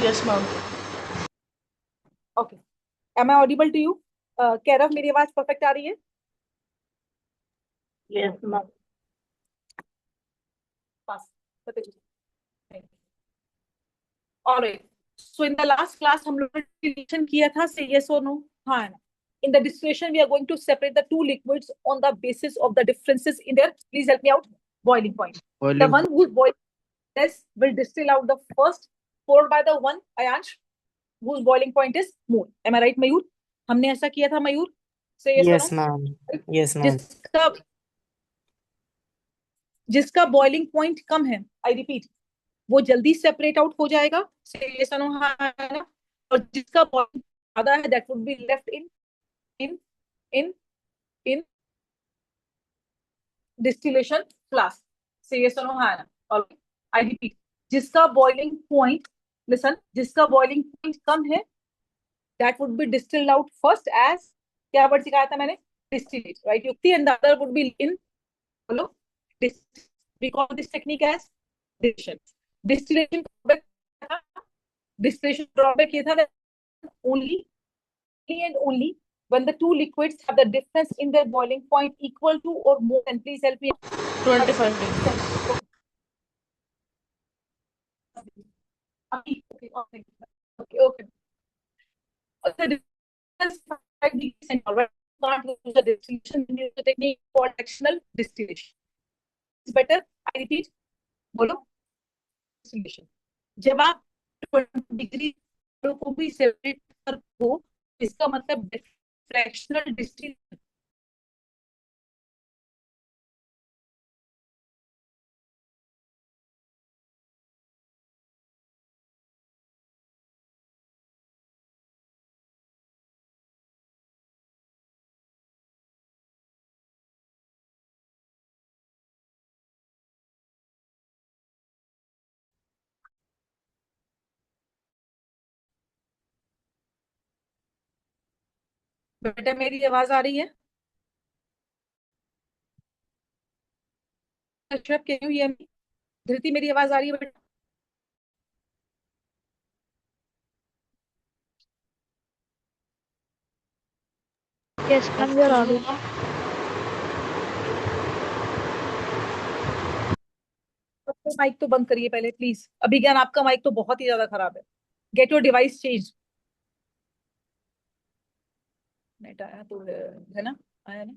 Yes, ma'am. Okay. Am I audible to you? Kairav, मेरी आवाज perfect आ रही है? Yes, ma'am. Pass. All right. So in the last class हम लोगों ने distillation किया था, say yes or no? हाँ है ना? In the distillation we are going to separate the two liquids on the basis of the differences in their, please help me out, boiling point. The one whose boiling less will distill out the first, followed by the one, Ayansh, whose boiling point is more. Am I right, Mayur? हमने ऐसा किया था, Mayur? Say yes or Yes, no? ma'am. Yes, ma'am. जिसका boiling point कम है, I repeat, वो जल्दी separate out हो जाएगा, और जिसका बॉइलिंग ज्यादा है that would be left in in in in distillation flask. से यस और नो है ना? और आई रिपीट, जिसका बॉइलिंग पॉइंट, लिसन, जिसका बॉइलिंग पॉइंट कम है that would be distilled out first as, क्या वर्ड सिखाया था मैंने? Distillate, right Yukti, and the other would be in, बोलो, we call this technique as distillation. Distillation drawback ये था that only and only when the two liquids have the difference in their boiling point equal to or more than, please help me, 25 degrees. Okay, okay. The difference 5 degrees and all, right? Can't use the distillation, use the technique called fractional distillation. It's better, I repeat, बोलो, distillation. जब आप 20 degree को भी separate कर हो, इसका मतलब fractional distillation. बेटा मेरी आवाज आ रही है? Ashraf, can you hear me? Dhriti, मेरी आवाज आ रही है बेटा? Yes, ma'am, you're audible. Mic तो बंद करिए पहले प्लीज. अभिज्ञान, आपका माइक तो बहुत ही ज्यादा खराब है. Get your device change. Net आया तो है ना? आया ना?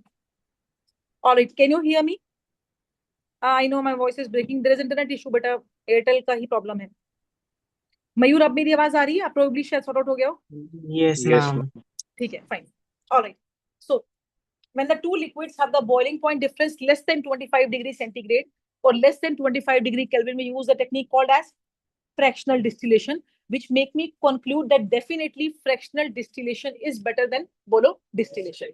Alright, can you hear me? I know my voice is breaking, there is internet issue बेटा, एयरटेल का ही प्रॉब्लम है. मयूर, अब मेरी आवाज आ रही है? आप प्रोबेबली शायद सॉर्ट आउट हो गया हो. Yes, ma'am. ठीक है, fine. Alright. So when the two liquids have the boiling point difference less than 25 degree centigrade or less than 25 degree Kelvin, we use a technique called as fractional distillation, which make me conclude that definitely fractional distillation is better than, बोलो, distillation.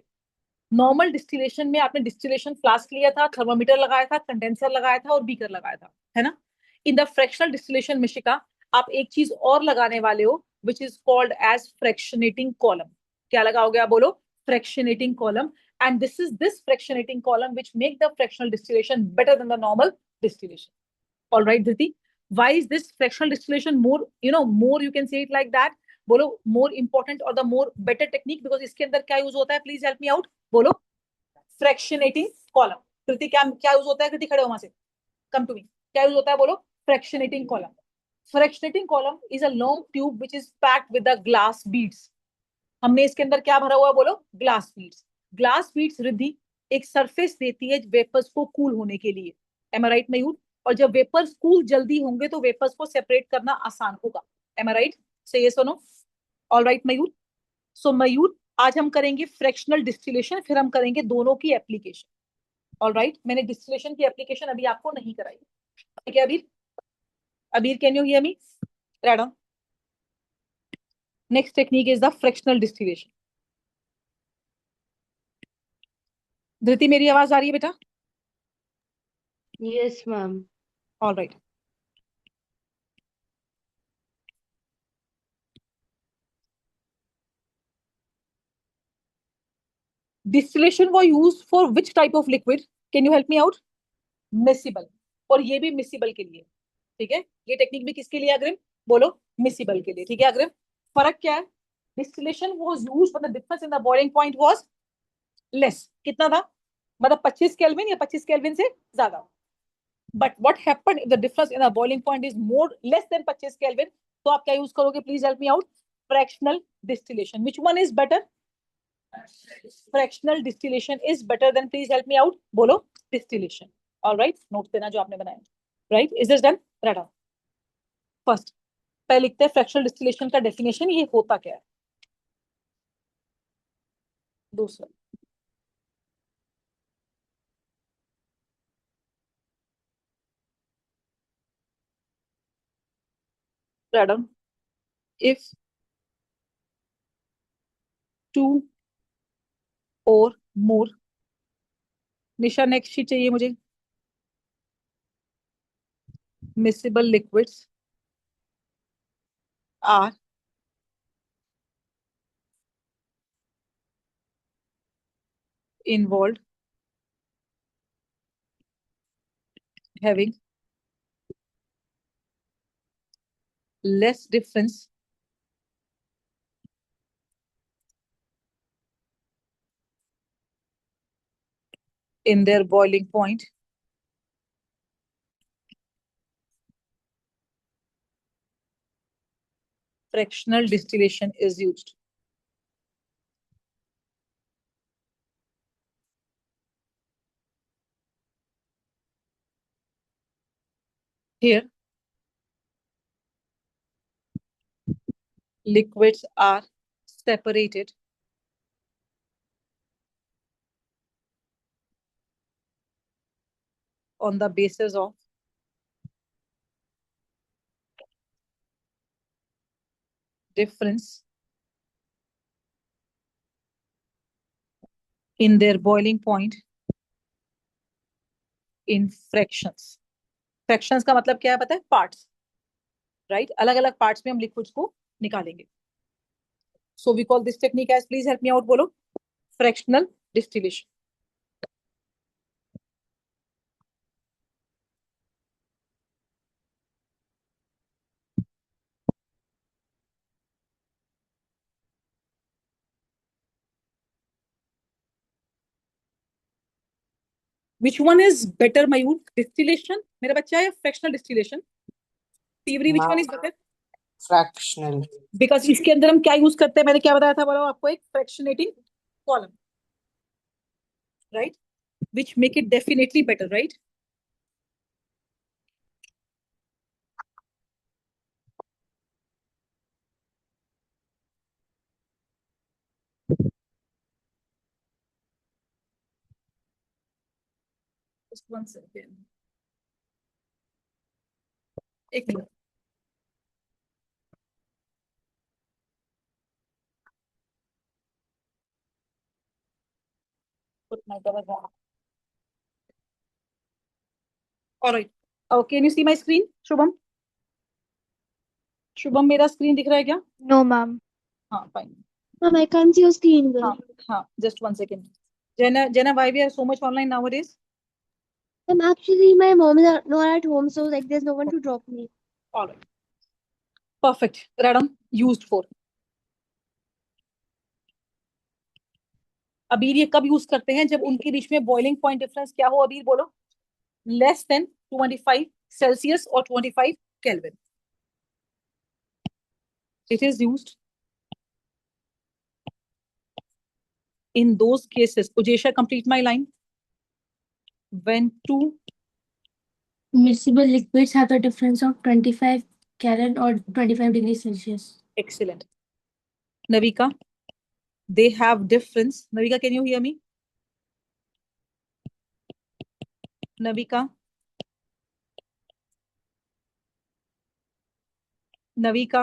Normal distillation में आपने distillation flask लिया था, thermometer लगाया था, condenser लगाया था और बीकर लगाया था, है ना? इन द फ्रैक्शनल डिस्टिलेशन में शिका, आप एक चीज और लगाने वाले हो, which is called as fractionating column. क्या लगाओगे आप? बोलो, fractionating column. And this fractionating column which make the fractional distillation better than the normal distillation. All right, Dhriti, why is this fractional distillation more, more, you can say it like that, बोलो, more important or the more better technique? because इसके अंदर क्या use होता है? Please help me out. बोलो, fractionating column. कृति, क्या क्या use होता है? कृति, खड़े हो वहां से, कम टू मी. क्या यूज होता है? बोलो, fractionating column. Fractionating column is a long tube which is packed with the glass beads. हमने इसके अंदर क्या भरा हुआ है? बोलो, glass beads. Glass beads, Riddhi, एक सरफेस देती है वेपर्स को कूल होने के लिए. एम आई राइट, मयूर? और जब वेपर्स कूल जल्दी होंगे तो वेपर्स को सेपरेट करना आसान होगा. M I right? से यस और नो? ऑल राइट मयूर. सो मयूर, आज हम करेंगे फ्रैक्शनल डिस्टिलेशन, फिर हम करेंगे दोनों की एप्लीकेशन. ऑल राइट, मैंने डिस्टिलेशन की एप्लीकेशन अभी आपको नहीं कराई. ठीक है Abir? Abir, can you hear me? Right. Next technique is the fractional distillation. Dhriti, मेरी आवाज आ रही है बेटा? Yes, ma'am. All right. Distillation was used for which type of liquid? Can you help me out? Miscible. और ये भी miscible के लिए. ठीक है, ये टेक्निक भी किसके लिए अग्रिम? बोलो मिसिबल के लिए, ठीक है अग्रिम। फर्क क्या है? Distillation was used when the difference in the boiling point was less. कितना था? मतलब 25 केल्विन या 25 केल्विन से ज्यादा। But what happened if the difference in the boiling point is more less than 25 kelvin? तो आप क्या यूज करोगे? Please help me out. Fractional distillation. Which one is better? Fractional distillation is better than, please help me out. बोलो distillation. Alright, note देना जो आपने बनाया। Right, is this done? Right. First पहले लिखते हैं फ्रैक्शनल डिस्टिलेशन का डेफिनेशन, ये होता क्या है। दूसरा, madam, if two or more, Nisha next sheet चाहिए मुझे। miscible liquids are involved having less difference in their boiling point fractional distillation is used. Here liquids are separated on the basis of difference in their boiling point in fractions. Fractions का मतलब क्या है पता है? Parts, right? अलग अलग parts में हम लिक्विड्स को निकालेंगे। So we call this technique as, please help me out, बोलो, fractional distillation. Which one is better, Mayur? Distillation मेरा बच्चा है, fractional distillation? तीवरी, which one is better? Fractional. Because इसके अंदर हम क्या यूज करते हैं, मैंने क्या बताया था बोलो आपको? एक fractionating column, right? Which make it definitely better, right? Just one second. एक minute. Put my cover on. All right. Oh, can you see my screen, Shubham? Shubham, मेरा स्क्रीन दिख रहा है क्या? No, ma'am. हाँ, fine. Ma'am, I can't see your screen. हाँ हाँ, just one second. Jenna, why we are so much online nowadays? Ma'am, actually, my mom is not at home, so like there's no one to drop me. All right. Perfect. Radam, used for. अबीर ये कब use करते हैं? जब उनके बीच में boiling point difference क्या हो? अबीर बोलो। लेस देन 25 सेल्सियस और 25 kelvin. It is used in those cases. Ujesha, complete my line. When two Miscible liquids have a difference of 25 Kelvin or 25 degrees Celsius. excellent. Navika, they have difference. Navika, can you hear me? Navika. Navika,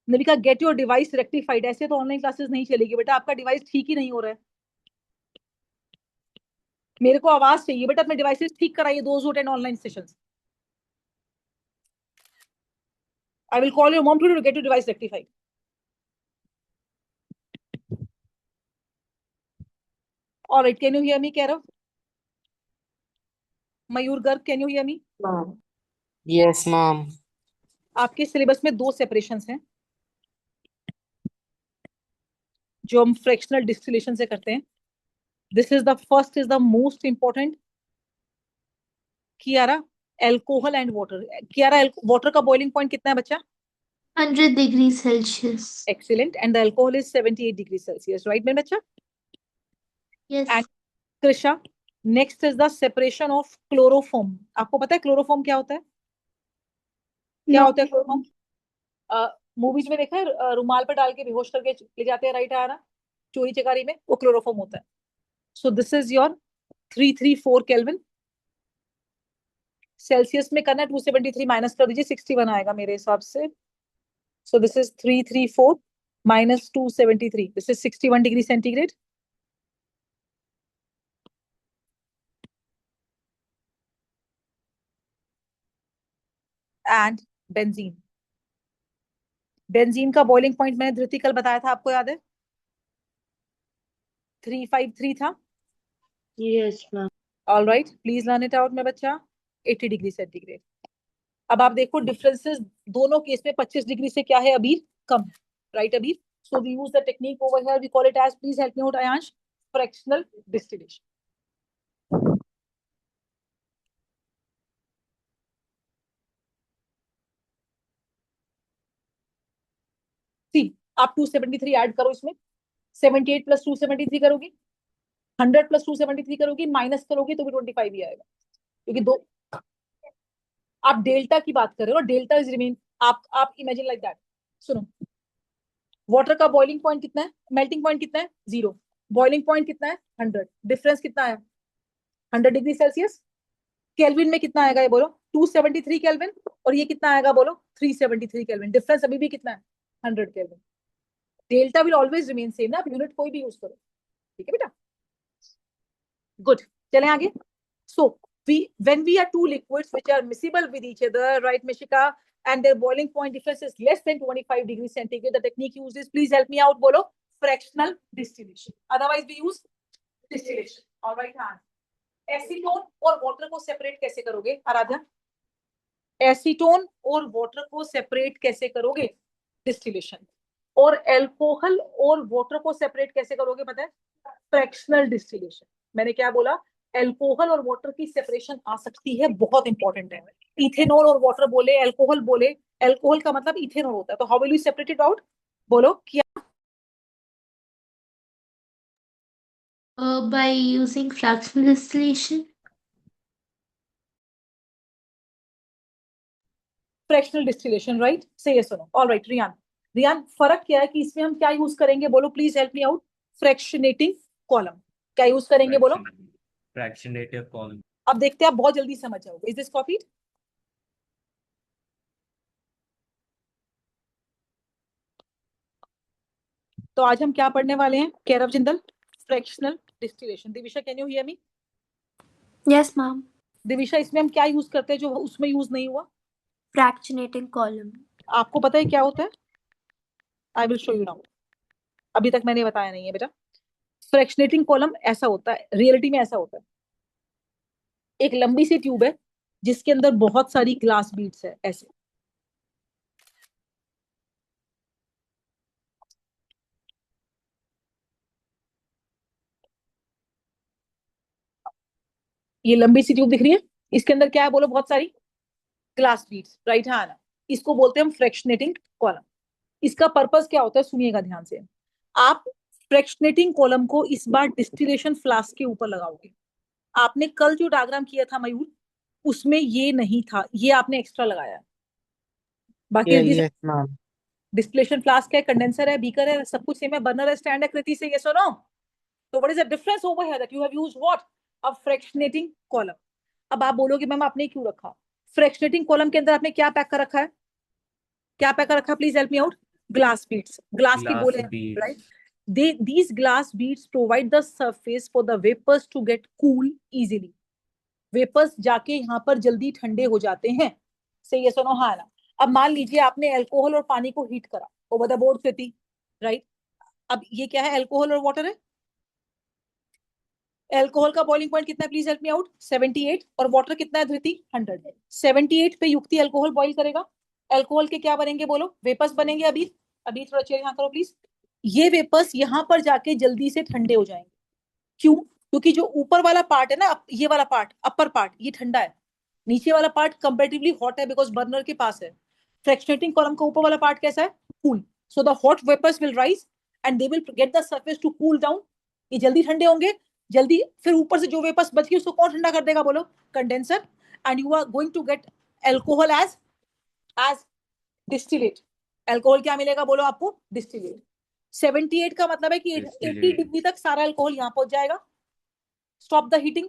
Navika, gate your device rectified. ऐसे तो online classes नहीं चलेगी बेटा, आपका device ठीक ही नहीं हो रहा है। मेरे को आवाज चाहिए बेटा, अपने डिवाइसेस ठीक कराइए, those who attend online sessions. I will call your mom to get your device rectified. Alright, can you hear me Kairav? Mayur Garg, can you hear me? Ma'am. Yes, ma'am. आपके सिलेबस में दो सेपरेशंस हैं जो हम फ्रैक्शनल डिस्टिलेशन से करते हैं. This is the first, is the most important. Kiara, alcohol and water. Kiara, water का बॉइलिंग पॉइंट कितना है बच्चा? 100 degrees Celsius. Excellent. And the alcohol is 78 degrees Celsius, right, मेरे बच्चा? Yes. And Krisha, next is the separation of chloroform. आपको पता है chloroform क्या होता है? क्या No. होता है क्लोरोफॉर्म? मूवीज में देखा है, रुमाल पर डाल के बेहोश करके ले जाते हैं, राइट? आना चोरी चकारी में, वो क्लोरोफॉर्म होता है. So this is your 334 kelvin. Celsius में करना है 273 माइनस कर दीजिए, 61 आएगा मेरे हिसाब से. So this is 334 minus 273. This is 61 degree centigrade. And benzene. Benzene का बॉइलिंग पॉइंट मैंने धृति कल बताया था, आपको याद है? 353 था. Yes, ma'am. All right, please learn it out मेरा बच्चा. 80 डिग्री सेंटीग्रेड. अब आप देखो डिफरेंसेस दोनों केस में 25 डिग्री से क्या है अबीर? Come. Right Abir? So we use the technique over here, we call it as, please help me out Aayansh, fractional distillation. See, आप 273 ऐड करो इसमें. 78 प्लस 273 करोगी, 100 प्लस 273 करोगी, माइनस करोगी तो भी 25 ही आएगा, क्योंकि दो. आप डेल्टा की बात कर रहे हो, डेल्टा इज रिमेन. आप इमेजिन लाइक दैट. सुनो, वाटर का बॉइलिंग पॉइंट कितना है, मेल्टिंग पॉइंट कितना है? 0. बॉइलिंग पॉइंट कितना है? 100. डिफरेंस कितना है? 100 डिग्री सेल्सियस. केल्विन में कितना आएगा ये बोलो? 273 केल्विन. और ये कितना आएगा बोलो? 373 केल्विन. डिफरेंस अभी भी कितना है? 100 kelvin. Delta will always remain same ना, आप यूनिट कोई भी यूज करो. ठीक है बेटा? गुड. चलें आगे. सो when we are two liquids which are miscible with each other, right Mishika, and their boiling point difference is less than 25 degrees centigrade, the technique used is, please help me out, bolo, fractional distillation. Otherwise we use distillation. All right, हाँ. Acetone और water को separate कैसे करोगे Aaradhya? Acetone और water को separate कैसे करोगे? Distillation. और एल्कोहल और वाटर को सेपरेट कैसे करोगे पता है? Fractional distillation. मैंने क्या बोला? एल्कोहल और वाटर की सेपरेशन आ सकती है, बहुत इंपॉर्टेंट है. इथेनॉल और वाटर बोले, एल्कोहल बोले, एल्कोहल का मतलब इथेनॉल होता है, तो how will you separate it out? बोलो क्या? By using fractional distillation. Fractional distillation, right? से ये सुनो. All right Riyan. रियान, फर्क क्या है कि इसमें हम क्या यूज करेंगे बोलो, please help me out. Fractionating column. क्या यूज करेंगे बोलो? फ्रैक्शनेटिव कॉलम. अब देखते हैं, आप बहुत जल्दी समझ जाओगे. Is this copied? तो आज हम क्या पढ़ने वाले हैं Kairav Jindal? Fractional distillation. Divisha, can you hear me? Yes, ma'am. Divisha, इसमें हम क्या यूज करते हैं जो उसमें यूज नहीं हुआ? Fractionating column. आपको पता है क्या होता है? I will show you now. अभी तक मैंने बताया नहीं है बेटा. फ्रैक्शनेटिंग कॉलम ऐसा होता है, रियलिटी में ऐसा होता है. एक लंबी सी ट्यूब है जिसके अंदर बहुत सारी ग्लास बीड्स है, ऐसे. ये लंबी सी ट्यूब दिख रही है, इसके अंदर क्या है बोलो? बहुत सारी ग्लास बीड्स, राइट? हाँ ना, इसको बोलते हैं हम फ्रैक्शनेटिंग कॉलम. इसका पर्पस क्या होता है सुनिएगा ध्यान से. आप फ्रैक्शनेटिंग कॉलम को इस बार डिस्टिलेशन फ्लास्क के ऊपर लगाओगे. आपने कल जो डायग्राम किया था मयूर, उसमें ये नहीं था, ये आपने एक्स्ट्रा लगाया. बाकी yes ma'am. डिस्टिलेशन फ्लास्क है, कंडेंसर है, बीकर है, सब कुछ सेम है, बर्नर है, स्टैंड है, कृति से ये सुनो. तो what is the difference over here that you have used what? A fractionating column. अब आप बोलोगे मैम आपने क्यों रखा? फ्रैक्शनेटिंग कॉलम के अंदर आपने क्या पैक कर रखा है? क्या पैक कर रखा है? Please help me out. Glass beads. Glass की बोले, right? These glass beads provide the surface for the vapors to get cool easily. Vapours जाके यहाँ पर जल्दी ठंडे हो जाते हैं. से ये सुनो हाँ ना. अब मान लीजिए आपने अल्कोहल और पानी को हीट करा over the board Kriti, right? अब ये क्या है? अल्कोहल और वाटर है. अल्कोहल का बॉइलिंग पॉइंट कितना है? Please help me out. 78. और वाटर कितना है धृति? 100. 78 पे युक्ति अल्कोहल बॉइल करेगा, अल्कोहल के क्या बनेंगे बोलो, वेपर्स बनेंगे। अभी अभी थोड़ा चेयर यहाँ करो प्लीज। ये वेपर्स यहाँ पर जाके जल्दी से ठंडे हो जाएंगे। क्यों? क्योंकि जो ऊपर वाला पार्ट है ना, ये वाला पार्ट, अपर पार्ट, ये ठंडा है। नीचे वाला पार्ट कंपेरेटिवली हॉट है बिकॉज बर्नर के पास है। फ्रैक्शनेटिंग कॉलम का ऊपर वाला पार्ट कैसा है? Cool. So the hot vapours will rise and they will get the surface to cool down. ये जल्दी ठंडे होंगे, जल्दी। फिर ऊपर से जो वेपर्स बच गए उसको कौन ठंडा कर देगा बोलो? Condenser. And you are going to get alcohol as distillate. Alcohol क्या मिलेगा बोलो आपको? डिस्टिलेट। 78 का मतलब है कि 80 Distillate. डिग्री तक सारा अल्कोहल यहाँ पहुंच जाएगा। Stop the heating,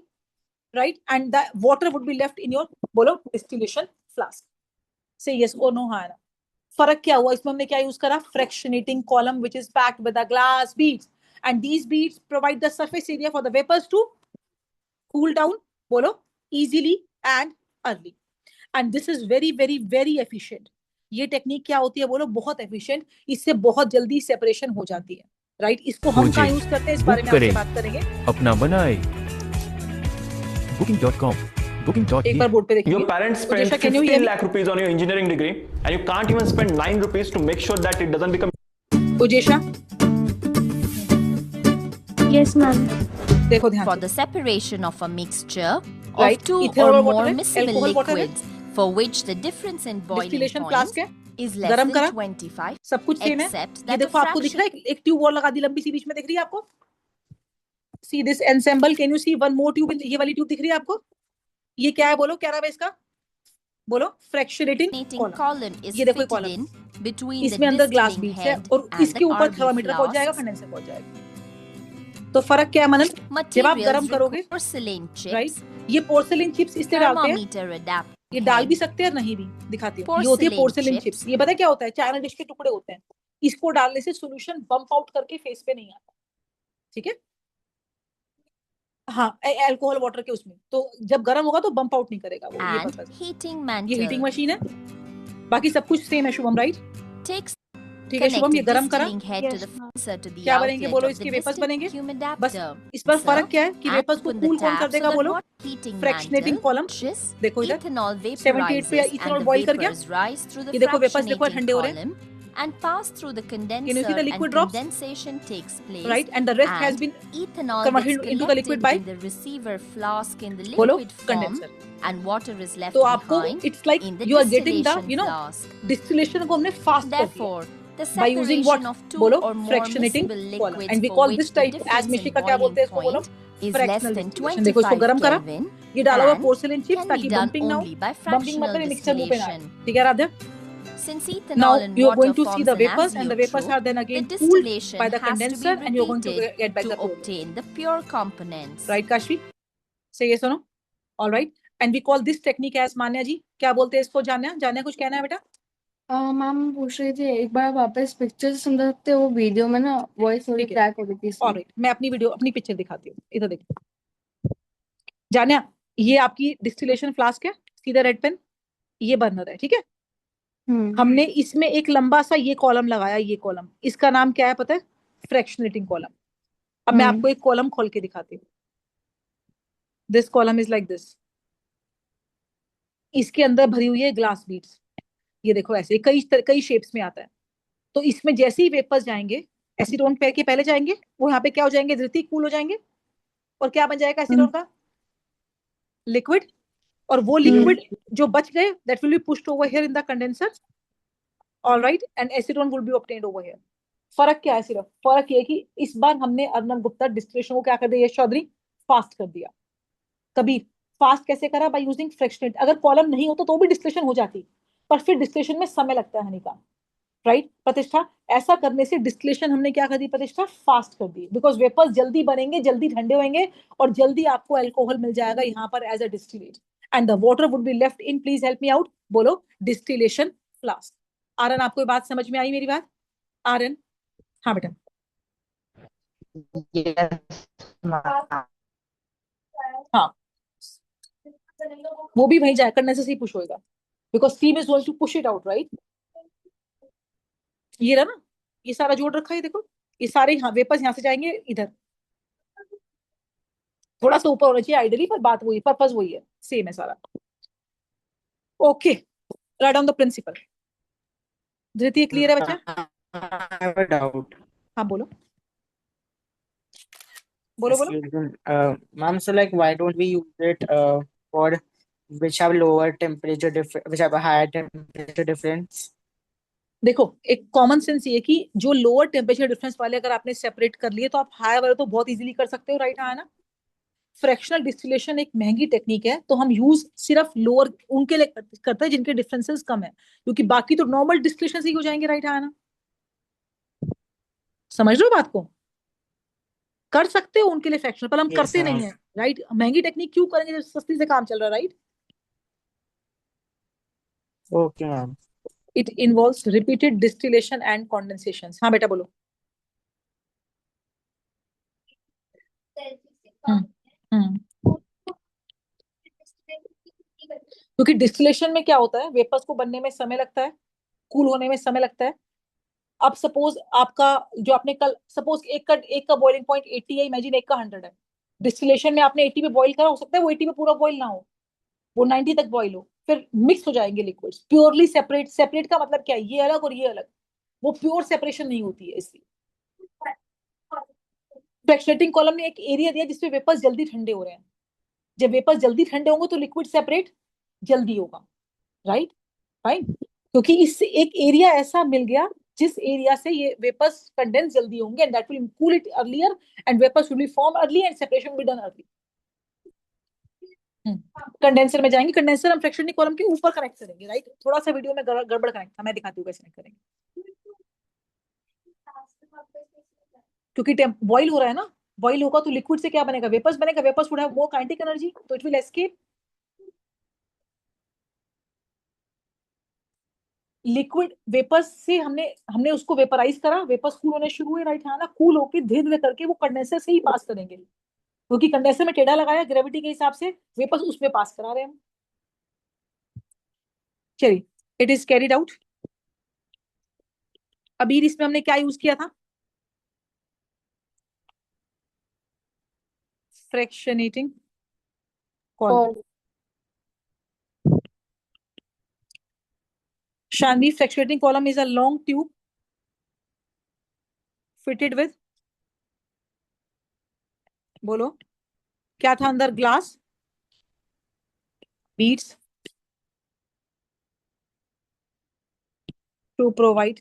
right, and the water would be left in your बोलो डिस्टिलेशन फ्लास्क। से यस और नो? हाँ ना। फर्क क्या हुआ इसमें? हमने क्या यूज करा? Fractionating column which is packed with the glass beads and these beads provide the surface area for the vapours to cool down बोलो easily and early. And this is very very very efficient. ये technique क्या होती है बोलो? बहुत efficient. इससे बहुत जल्दी सेपरेशन हो जाती है, राइट। इसको हम कहाँ यूज करते हैं इस बारे में आपसे बात करेंगे। अपना बनाए booking.com एक booking.me बार बोर्ड पे देखिए। Your parents spent Ujjwala, can you hear 15 me? lakh rupees on your engineering degree and you can't even spend 9 rupees to make sure that it doesn't become उजेशा Yes, ma'am. देखो ध्यान For से। the separation of a mixture Right. of two Ethanol or water more है, miscible alcohol water है। liquids for which the difference in boiling distillation point flask है, is less गरम than करा, 25 सब कुछ सेम है। except ये that a देखो आपको दिख रहा fraction है एक ट्यूब और लगा दी लंबी सी बीच में, दिख रही है आपको? See this ensemble, can you see one more tube? ये वाली ट्यूब दिख रही है आपको? ये क्या है बोलो? क्या नाम है इसका बोलो? Fractionating alternating column. column is ये देखो ये fitted column, in between the इसमें अंदर ग्लास distilling बीट्स है head और and इसके the ऊपर RB थर्मामीटर पहुंच जाएगा, flasks. कंडेंसर पहुंच जाएगा। तो फर्क क्या है मनन? जब आप गरम Materials करोगे, require porcelain राइट, chips, ये पोर्सेलिन चिप्स इसलिए डालते हैं, thermometer adapt ये डाल भी head, सकते हैं और नहीं भी। दिखाती हूँ, ये होती है Porcelain पोर्सेलिन chips. चिप्स। ये पता है क्या होता है? चाइना डिश के टुकड़े होते हैं। इसको डालने से सॉल्यूशन बम्प आउट करके फेस पे नहीं आता, ठीक है? हाँ, अल्कोहल वाटर के उसमें तो जब गर्म होगा तो बम्प आउट नहीं करेगा वो, ये and पर्पस। heating ये हीटिंग mantle. मशीन है, बाकी सब कुछ सेम है शुभम, राइट? Takes ठीक है शुभम, ये connected गरम करा। distilling head to Yes, the ma'am. faucet to the क्या बनेंगे outlet बोलो? of इसके the वेपर्स बनेंगे। distilling fume बस adapter. इस पर Sir, फर्क क्या है कि and वेपर्स को open the कूल कौन tap कर so देगा that बोलो? water heating fractionating mantle column. pushes, देखो इधर ethanol 78 पे vaporizes ethanol and the boil कर गया। vapors rise through the ये देखो वेपर्स देखो fractionating ठंडे हो रहे हैं, column and pass through the see condenser the and liquid drops? condensation takes place. Right, and the rest has And been ethanol converted gets into the liquid collected by in the receiver flask in the बोलो liquid form condenser. and water is left तो आपको behind it's like in the you are getting the distillation you know flask. Distillation को हमने fast कर दिया Therefore, the by using what? separation of two बोलो or more fractionating miscible column, liquids and we for call which this the type as difference in Mishrika क्या बोलते हैं boiling इसको बोलो? point is less fractional than distillation. देखो इसको 25 गरम करा, Kelvin ये डाला हुआ and पोर्सिलिन चिप्स can ताकि be done बम्पिंग ना हो। only by बम्पिंग मतलब fractional ये मिक्सर मुंह पे ना आए, distillation. ठीक है Radhe? Since Now ethanol and you are water going to see forms the an vapors and the vapors azeotrope, are then the again cooled distillation by the has to condenser be and you are going to repeated get back to the pure. obtain the pure components. Right Kashvi? Say yes or no? All right. And we call this technique as मान्या जी क्या बोलते हैं इसको? जान्या, जान्या कुछ कहना है बेटा? Ma'am पूछ रही थी एक बार वापस पिक्चर समझा सकते हो? वीडियो में ना वॉइस थोड़ी ठीक है। क्रैक हो रही थी All इसलिए। right. मैं अपनी वीडियो अपनी पिक्चर दिखाती हूँ, इधर देखो। जान्या, ये आपकी डिस्टिलेशन फ्लास्क है, सीधा रेड पेन, ये बर्नर है, ठीक है? हमने इसमें एक लंबा सा ये कॉलम लगाया, ये कॉलम, इसका नाम क्या है पता है? Fractionating column. अब मैं आपको एक कॉलम खोल के दिखाती हूँ। This column is like this, इसके अंदर भरी हुई है ग्लास बीड्स। ये देखो ऐसे कई शेप्स में आता है। तो इसमें जैसे ही वेपर्स जाएंगे, एसीटोन पे के पहले जाएंगे, वो यहाँ पे क्या हो जाएंगे? धृति कूल हो जाएंगे और क्या बन जाएगा एसीटोन का? लिक्विड। और वो लिक्विड जो बच गए that will be pushed over here in the condenser, alright, and acetone will be obtained over here. फर्क क्या है? सिर्फ फर्क ये कि इस बार हमने अर्नब गुप्ता डिस्टिलेशन को क्या कर दिया? यश चौधरी फास्ट कर दिया। कभी फास्ट कैसे करा? By using fractionate. अगर कॉलम नहीं होता तो भी डिस्टिलेशन हो जाती, पर फिर डिस्टिलेशन में समय लगता है हनी का, राइट प्रतिष्ठा? ऐसा करने से डिस्टिलेशन हमने क्या कर दी प्रतिष्ठा? फास्ट कर दी, बिकॉज वेपर्स जल्दी बनेंगे, जल्दी ठंडे होंगे और जल्दी आपको अल्कोहल मिल जाएगा यहाँ पर as a distillate and the water would be left in. Please help me out, बोलो डिस्टिलेशन फ्लास्क। आरन, आपको ये बात समझ में आई मेरी बात? आरन? हाँ बेटा। हाँ, वो भी वहीं जाए कंडेंसर से ही पुश होएगा, because steam is going to push it out, right? ये रहा ना, ये सारा जोड़ रखा है, देखो ये सारे यहाँ वेपर्स यहाँ से जाएंगे इधर, थोड़ा सा ऊपर होना चाहिए आइडियली, पर बात वही, पर्पस वही है, सेम है सारा। Okay, write down the principle. Dhriti clear है बच्चा? I have a doubt. हाँ बोलो बोलो बोलो। Excuse me. Ma'am, so like, why don't we use it for which have lower temperature which have a higher temperature difference? देखो एक common sense ये कि जो लोअर टेम्परेचर डिफरेंस वाले अगर आपने सेपरेट कर लिए तो आप हायर वाले तो बहुत इजीली कर सकते हो, राइट? हाँ ना। फ्रैक्शनल डिस्टिलेशन एक महंगी टेक्निक है, तो हम यूज सिर्फ लोअर उनके लिए करते हैं जिनके डिफरेंसेस कम है, क्योंकि बाकी तो नॉर्मल डिस्टिलेशन से ही हो जाएंगे, राइट? हाँ ना। समझ रहे हो बात को? कर सकते हो उनके लिए फ्रैक्शनल, पर हम Yes, करते ma'am. नहीं है, राइट? महंगी टेक्निक क्यों करेंगे जब सस्ती से काम चल रहा है, right? Okay, ma'am. It involves repeated distillation and condensation. हाँ बेटा बोलो। हम्म हम्म क्योंकि डिस्टिलेशन में क्या होता है, वेपर्स को बनने में समय लगता है, कूल होने में समय लगता है। अब सपोज आपका जो आपने कल सपोज एक का बॉइलिंग पॉइंट 80 है, इमेजिन एक का 100 है। डिस्टिलेशन में आपने 80 पे बॉईल करा, हो सकता है वो 80 पे पूरा बॉईल ना हो, वो 90 तक बॉईल हो, फिर मिक्स हो जाएंगे लिक्विड्स, प्योरली सेपरेट। सेपरेट का मतलब क्या है, ये अलग और ये अलग, वो प्योर सेपरेशन नहीं होती है। इसलिए फ्रैक्शनेटिंग कॉलम ने एक एरिया दिया जिसपे वेपर्स जल्दी ठंडे हो रहे हैं। जब वेपर्स जल्दी ठंडे होंगे तो लिक्विड सेपरेट जल्दी होगा, राइट? फाइन। क्योंकि इससे एक एरिया ऐसा मिल गया जिस एरिया से ये वेपर्स कंडेंस जल्दी होंगे, and that will cool it earlier and vapours will be form early and separation will be done early. Condenser में जाएंगे, कंडेंसर हम फ्रैक्शनिंग कॉलम के ऊपर कनेक्ट करेंगे, राइट? थोड़ा सा वीडियो में गड़बड़ कनेक्ट था, मैं दिखाती हूँ कैसे कनेक्ट करेंगे। क्योंकि बॉईल हो रहा है ना, बॉईल होगा तो लिक्विड से क्या बनेगा, वेपर्स बनेगा। Vapours would have more kinetic energy, तो it will escape. Liquid vapours से हमने हमने उसको वेपराइज करा, वेपर्स कूल होने शुरू हुए, राइट? हाँ ना। कूल होके धीरे धीरे करके वो कंडेंसर से ही पास करेंगे, क्योंकि कंडेंसर में टेढ़ा लगाया ग्रेविटी के हिसाब से, वेपर्स उसमें पास करा रहे हैं हम। चलिए, इट इज कैरिड आउट। अभी इसमें हमने क्या यूज किया था, fractionating column. Shanvi, fractionating column is a long tube fitted with, बोलो क्या था अंदर, ग्लास बीड्स टू प्रोवाइड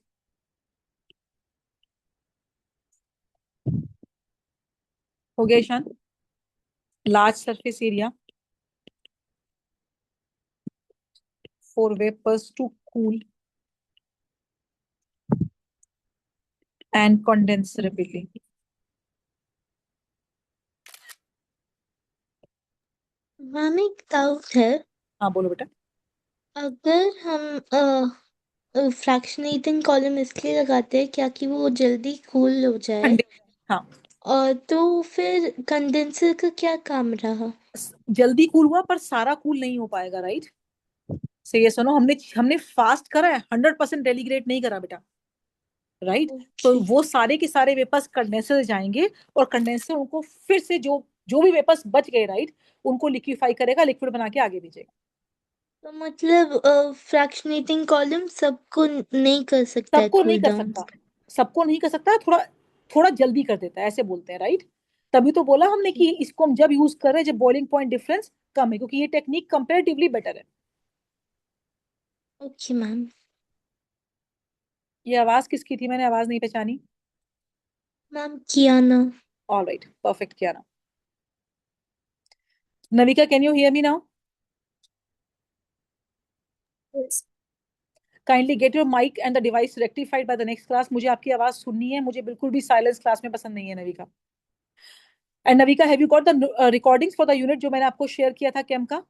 हो गया Ishaan, large surface area for vapors to cool and condense rapidly. Ma'am एक डाउट है, हाँ बोलो बेटा। अगर हम फ्रैक्शनेटिंग कॉलम इसलिए लगाते हैं क्या कि वो जल्दी कूल हो जाए, ठंडे, हाँ। और तो फिर कंडेंसर का क्या काम रहा? जल्दी कूल हुआ पर सारा कूल नहीं हो पाएगा, राइट? सही है, सुनो, हमने हमने फास्ट करा है, 100% डेलीग्रेट नहीं करा बेटा, राइट? तो ओके। वो सारे के सारे वेपर्स कंडेंसर जाएंगे, और कंडेंसर उनको फिर से जो जो भी वेपर्स बच गए, राइट, उनको लिक्विफाई करेगा, लिक्विड बना के आगे भेजेगा। तो मतलब फ्रैक्शनेटिंग कॉलम सबको नहीं कर सकता है सबको नहीं कूल कर डाउन? सकता, सबको नहीं कर सकता, थोड़ा थोड़ा जल्दी कर देता है, ऐसे बोलते हैं, राइट? तभी तो बोला हमने कि इसको हम जब यूज कर रहे हैं जब बॉइलिंग पॉइंट डिफरेंस कम है, क्योंकि ये टेक्निक कंपैरेटिवली बेटर है। Okay ma'am. ये आवाज किसकी थी, मैंने आवाज नहीं पहचानी। Ma'am Kiana. All right, perfect किया ना। Navika, can you hear me now? Kindly get your mic and the device rectified by the next class. मुझे आपकी आवाज सुननी है, मुझे बिल्कुल भी साइलेंस क्लास में पसंद नहीं है Navika. And Navika, have you got the recordings for the unit जो मैंने आपको शेयर किया था कैम का?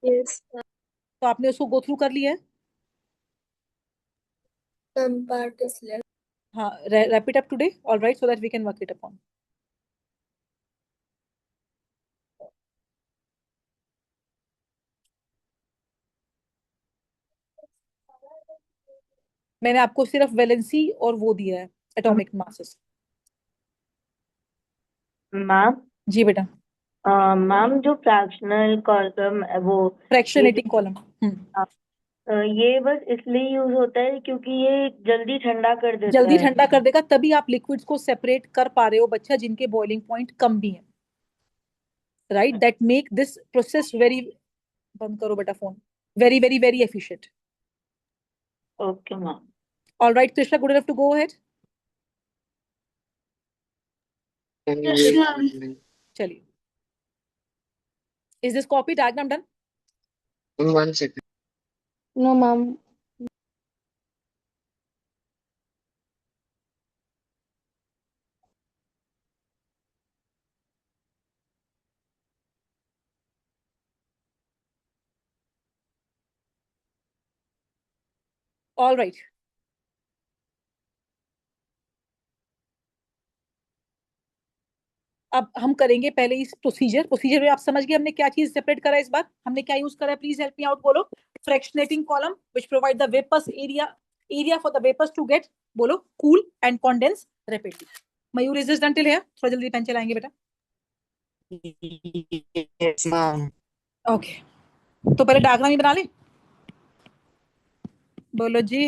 यस। तो आपने उसको गो थ्रू कर लिया है? some part is left. हाँ, wrap it up today, all right, so that we can work it upon. मैंने आपको सिर्फ वैलेंसी और वो दिया है, एटॉमिक मासेस। मैम जी बेटा। मैम जो फ्रैक्शनल कॉलम वो ये फ्रैक्शनेटिंग कॉलम। जो ये बस इसलिए यूज होता है क्योंकि ये जल्दी ठंडा कर देता जल्दी है। ठंडा कर देगा, तभी आप लिक्विड्स को सेपरेट कर पा रहे हो बच्चा, जिनके बॉइलिंग पॉइंट कम भी है, right, that make this process very, बंद करो बेटा phone, very very very efficient. Okay ma'am. All right Krishna, good enough to go ahead. चलिए, is this copy diagram done? One second. No, ma'am. All right, अब हम करेंगे पहले इस procedure में, आप समझ गए हमने क्या चीज सेपरेट करा है इस बार, हमने क्या यूज करा है, प्लीज हेल्प मी आउट, बोलो। Fractionating column which provide the vapours area for the vapours to get, बोलो, cool and condense rapidly. Mayur, is this done till here? थोड़ा जल्दी पेन चलाएंगे बेटा। Yes, ma'am. ओके, तो पहले डायग्राम ही बना ले, बोलो जी।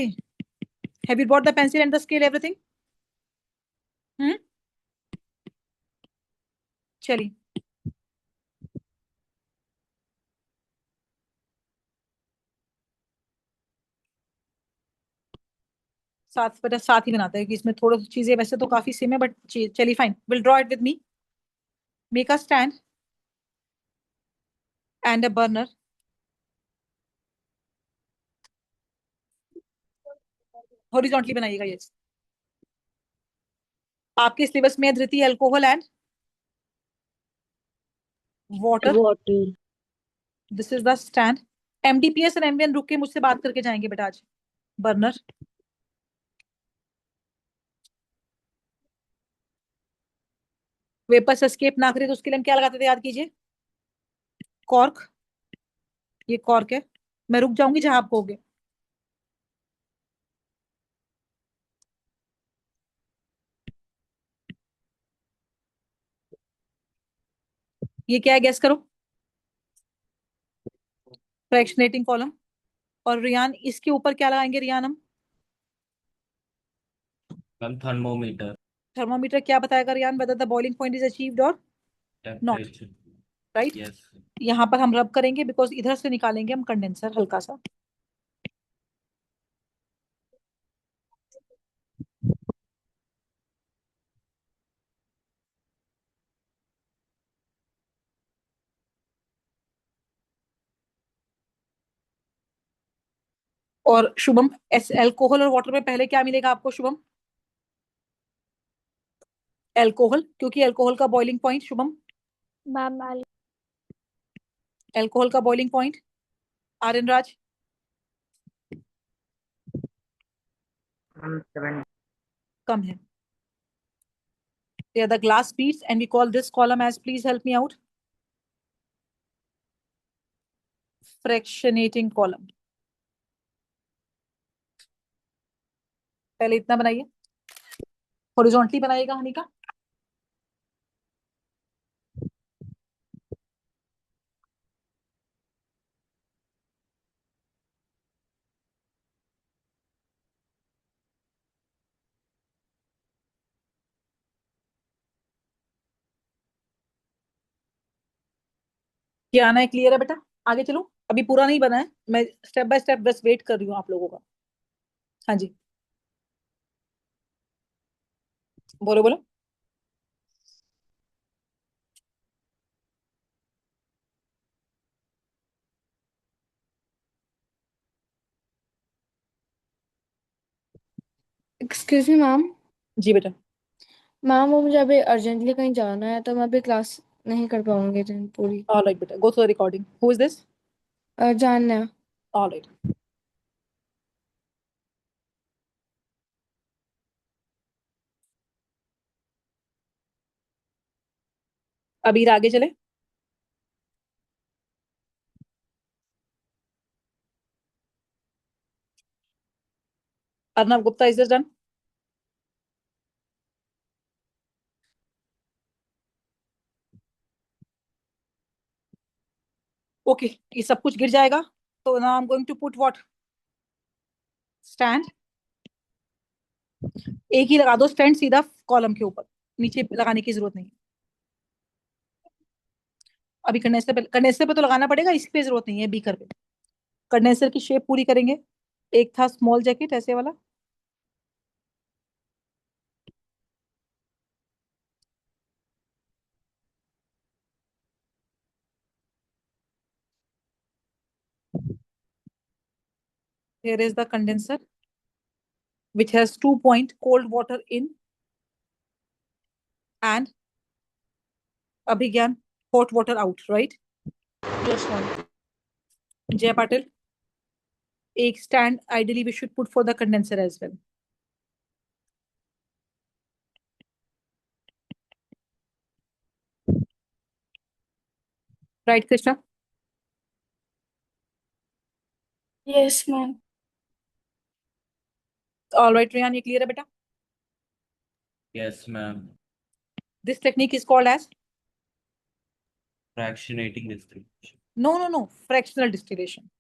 Have you bought the pencil and the scale everything? चलिए, साथ बेटा साथ ही बनाते हैं, कि इसमें थोड़ा सी चीजें वैसे तो काफी सेम है, बट चलिए fine, will draw it with me. Make a stand and a burner, horizontally बनाइएगा ये। आपके सिलेबस में Dhriti alcohol and water, water. This is the stand. MDPS और एमवीएन रुक के मुझसे बात करके जाएंगे बेटा आज। बर्नर, वेपर्स एस्केप ना करे तो उसके लिए हम क्या लगाते थे, याद कीजिए, कॉर्क। ये कॉर्क है, मैं रुक जाऊंगी जहां आप कहोगे। ये क्या है, गैस करो? Fractionating column. और रियान, इसके ऊपर क्या लगाएंगे रियान हम? Ma'am thermometer. थर्मोमीटर क्या बताएगा Riyan, whether the boiling point is achieved और नॉट, टेम्परेचर। राइट? यस। यहाँ पर हम रब करेंगे, बिकॉज इधर से निकालेंगे हम कंडेंसर हल्का सा। और शुभम, एस एल्कोहल और वाटर में पहले क्या मिलेगा आपको शुभम? एल्कोहल, क्योंकि एल्कोहल का बॉइलिंग पॉइंट, शुभम, एल्कोहल का बॉइलिंग पॉइंट, आर्यन राज, Seven. कम है। They are the glass beads and we call this column as, please help me out, fractionating column। पहले इतना बनाइए, हॉरिजॉन्टली बनाइएगा हनीका। क्या आना है, क्लियर है बेटा? आगे चलो, अभी पूरा नहीं बना है, मैं स्टेप बाय स्टेप बस वेट कर रही हूँ आप लोगों का। हाँ जी, बोलो बोलो। Excuse me ma'am. जी बेटा। मैम वो मुझे अभी अर्जेंटली कहीं जाना है, तो मैं अभी क्लास नहीं कर पाऊंगी दिन पूरी। ऑलराइट बेटा, go through the recording. Who is this? जानना। ऑलराइट, अभी आगे चले। Arnab Gupta, is this done? Okay, ये सब कुछ गिर जाएगा, तो now I am going to put what, stand, एक ही लगा दो स्टैंड सीधा कॉलम के ऊपर, नीचे लगाने की जरूरत नहीं है। अभी कंडेंसर पे तो लगाना पड़ेगा, इस पे जरूरत नहीं है, बीकर पे। कंडेंसर की शेप पूरी करेंगे। एक था स्मॉल जैकेट ऐसे वाला, here is the condenser which has 2 point cold water in and Abhigyan hot water out, right? Yes, ma'am. Jay Patil, एक stand ideally we should put for the condenser as well. Right, Krishna? Yes, ma'am. All right, Riyan, ये clear है बेटा? Yes, ma'am. This technique is called as Fractionating distillation. no, fractional distillation.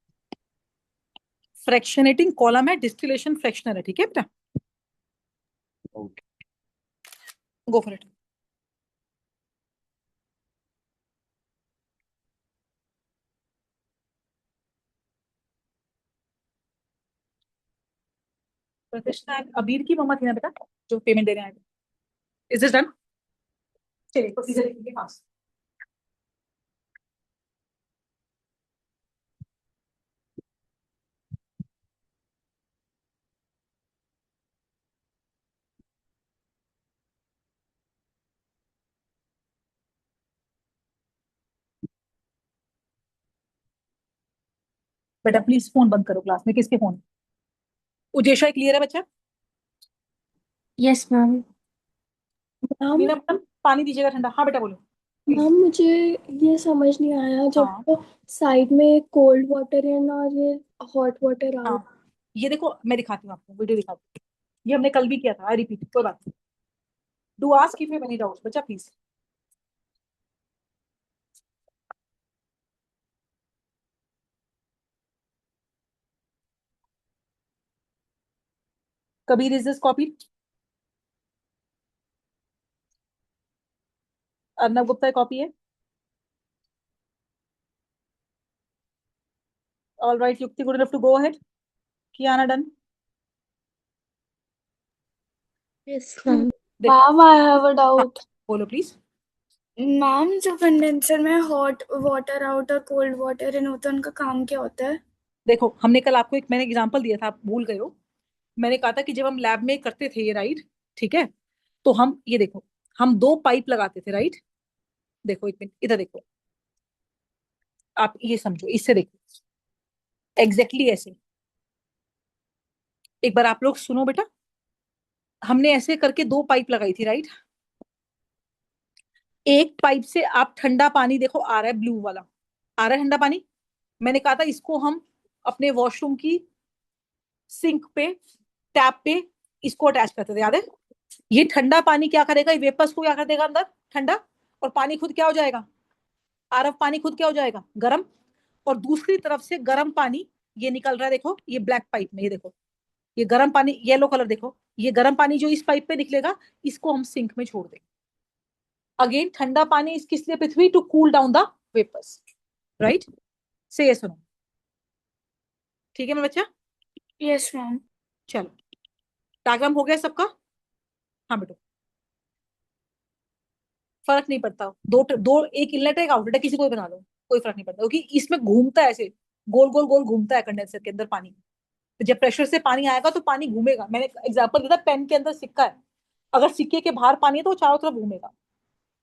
Fractionating column है, distillation fractional है, ठीक है बेटा? Okay. Go for it. प्रतिष्ठा अबीर की मम्मा थी ना बेटा, जो पेमेंट दे रहे हैं? Is this done? चलिए प्रोसीजर लिखेंगे फास्ट। बेटा प्लीज फोन बंद करो, क्लास में किसके फोन? उजेशा क्लियर है बच्चा? Yes, ma'am. Ma'am Meena madam पानी दीजिएगा ठंडा। हाँ बेटा बोलो। मैम मुझे ये समझ नहीं आया, हाँ। जब साइड में कोल्ड वाटर इन और ये हॉट वाटर आउट। हाँ ये देखो, मैं दिखाती हूँ आपको, वीडियो दिखाती हूँ। ये हमने कल भी किया था, आई रिपीट, कोई बात नहीं। Do ask if you have any doubts बच्चा please. Kabir is this copy? Arnab Gupta copy है? All right, Yukti good enough to go ahead. Kiana done? Yes, ma'am. देखो ma'am I have a doubt. बोलो प्लीज। मैम जो condenser में hot water out और cold water in होता है, उनका काम क्या होता है? देखो हमने कल आपको एक मैंने एग्जांपल दिया था, आप भूल गए हो। मैंने कहा था कि जब हम लैब में करते थे ये, राइट, ठीक है, तो हम ये देखो, हम 2 पाइप लगाते थे, राइट। देखो एक मिनट इधर देखो, आप ये समझो, इससे देखो एग्जैक्टली ऐसे। एक बार आप लोग सुनो बेटा, हमने ऐसे करके 2 पाइप लगाई थी, राइट। एक पाइप से आप ठंडा पानी देखो आ रहा है, ब्लू वाला आ रहा है ठंडा पानी। मैंने कहा था इसको हम अपने वॉशरूम की सिंक पे, टैप पे इसको अटैच करते थे, याद है? ये ठंडा पानी क्या करेगा, ये वेपर्स को क्या कर देगा अंदर ठंडा, और पानी खुद क्या हो जाएगा, आरफ पानी खुद क्या हो जाएगा, गर्म। और दूसरी तरफ से गर्म पानी ये निकल रहा है, देखो ये ब्लैक पाइप में, ये देखो ये गर्म पानी, येलो कलर देखो, ये गर्म पानी जो इस पाइप पे निकलेगा, इसको हम सिंक में छोड़ देंगे। अगेन ठंडा पानी इस किस लिए, Prithvi, to cool down the vapours, right. से ये सुनो, ठीक है मेरा बच्चा? Yes ma'am. चलो डायग्राम हो गया सबका? हाँ बेटा, फर्क नहीं पड़ता, दो दो, एक इनलेट है एक आउटलेट है, किसी को भी बना लो, कोई फर्क नहीं पड़ता, क्योंकि इसमें घूमता है ऐसे, गोल गोल गोल घूमता है कंडेंसर के अंदर पानी। तो जब प्रेशर से पानी आएगा तो पानी घूमेगा। मैंने एग्जांपल दिया था, पेन के अंदर सिक्का है, अगर सिक्के के बाहर पानी है तो वो चारों तरफ घूमेगा,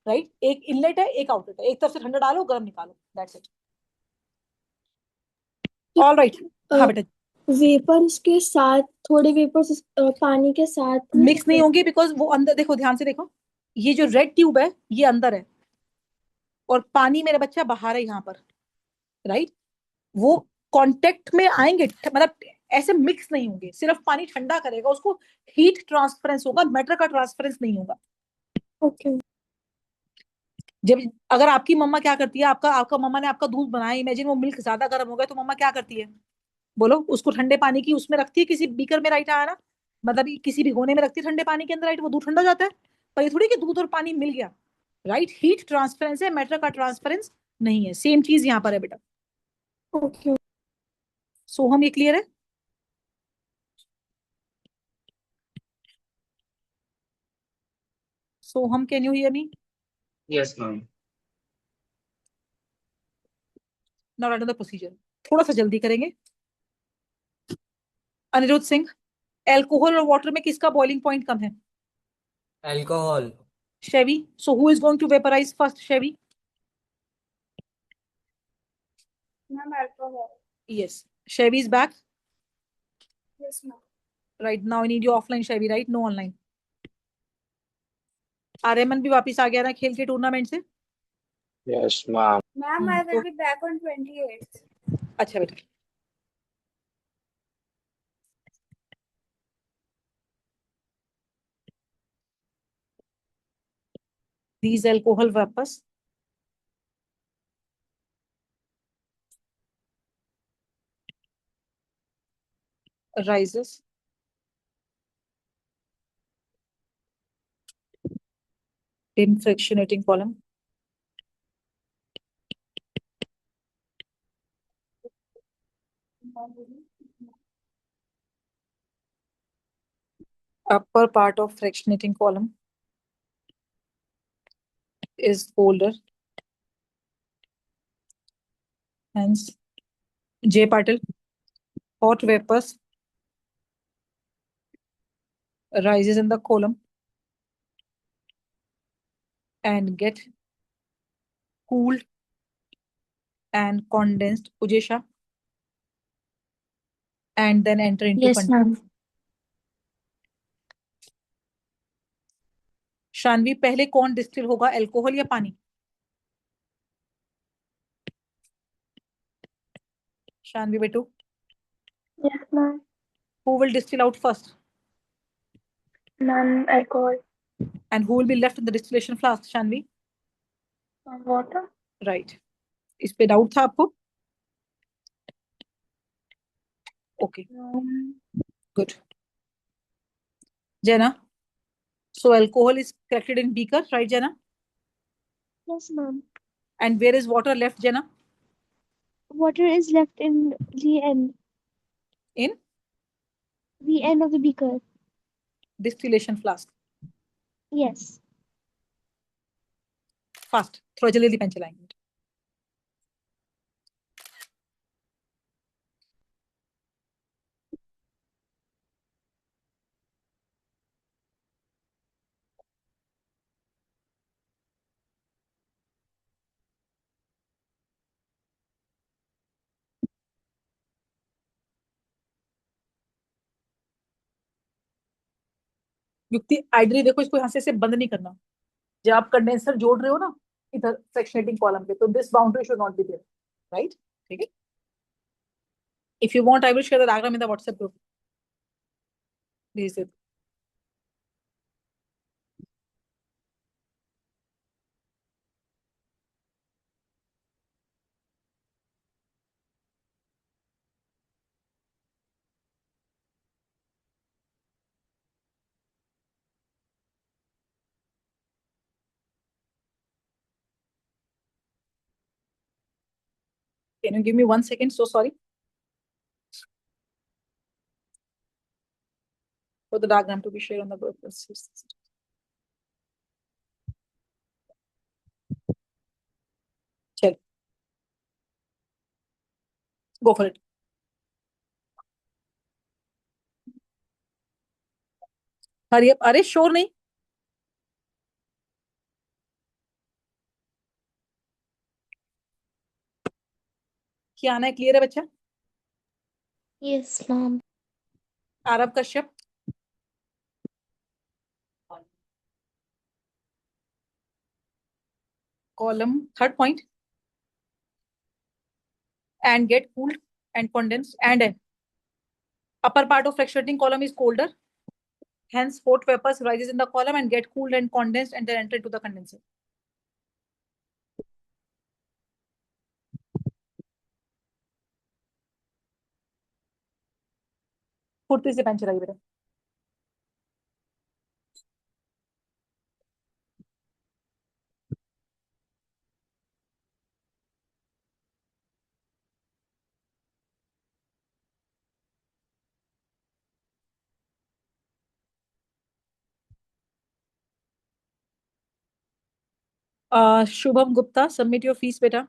राइट। एक इनलेट है एक आउटलेट है, एक तरफ से ठंडा डालो गर्म निकालो, दैट्स इट। All right. हाँ बेटा, वेपर उसके साथ, थोड़े वेपर्स पानी के साथ मिक्स नहीं होंगे, बिकॉज वो अंदर देखो, ध्यान से देखो, ये जो रेड ट्यूब है ये अंदर है और पानी मेरा बच्चा बाहर है यहाँ पर, राइट। वो कांटेक्ट में आएंगे, मतलब ऐसे मिक्स नहीं होंगे, सिर्फ पानी ठंडा करेगा उसको, हीट ट्रांसफरेंस होगा, मैटर का ट्रांसफरेंस नहीं होगा। ओके। जब अगर आपकी मम्मा क्या करती है, आपका आपका मम्मा ने आपका दूध बनाया, इमेजिन वो मिल्क ज्यादा गर्म हो गया तो मम्मा क्या करती है, बोलो, उसको ठंडे पानी की उसमें रखती है किसी बीकर में, राइट आया ना, मतलब ये किसी भिगोने में रखती है ठंडे पानी के अंदर, राइट, वो दूध ठंडा हो जाता है। पर ये थोड़ी कि दूध और पानी मिल गया, राइट, हीट ट्रांसफरेंस है, मैटर का ट्रांसफरेंस नहीं है। सेम चीज यहाँ पर है बेटा। ओके। सोहम, ये क्लियर है? Soham, can you hear me? Yes, ma'am. Now write the procedure, थोड़ा सा जल्दी करेंगे। अनिरुद्ध सिंह, एल्कोहल और वाटर में किसका बॉइलिंग पॉइंट कम है? Alcohol. Shevi, so who is going to vaporise first? Shevi? Ma'am alcohol. Yes. Chevy is back. Yes ma'am. Right now, I need you offline, Chevy. Right? No online. Aryaman भी वापस आ गया ना खेल के टूर्नामेंट से? Yes, ma'am. Ma'am I will be back on 28th। अच्छा बेटा। These alcohol vapors rises in fractionating column upper part of fractionating column is colder, hence J Patil, hot vapors rises in the column and get cooled and condensed, Ujesha, and then enter into Yes, ma'am. Shanvi, पहले कौन distil होगा, alcohol या पानी? शानवी बेटू, yes ma'am. who will distill out first ma'am alcohol. and who will be left in the distillation flask? Shanvi? Water. Right. इस पे doubt था आपको? Okay, good. Jenna, so alcohol is collected in beaker, right, Jenna? Yes, ma'am. And where is water left, Jenna? Water is left in the end. In The end of the beaker. distillation flask. Yes. Fast, थोड़ा जल्दी जल्दी pen चलाएंगे। युक्ति, ideally देखो, इसको यहाँ से बंद नहीं करना। जब आप कंडेंसर जोड़ रहे हो ना इधर फ्रैक्शनेटिंग कॉलम पे, तो this boundary should not be there, right? ठीक है। If you want, I will share the diagram in the WhatsApp group. भेज दे। Can you give me 1 second? So sorry. For the diagram to be shared on the group. चल, go for it. हरी, अरे शोर नहीं। क्या आना है? Clear है बच्चा? Yes, ma'am. Aarav Kashyap, column third point, and get cooled and condensed, and upper part of fractionating column is colder, hence hot vapors rises in the column and get cooled and condensed and then enter into the condenser. फुर्ती से pen चलाइए बेटा। Shubham Gupta, submit your fees बेटा।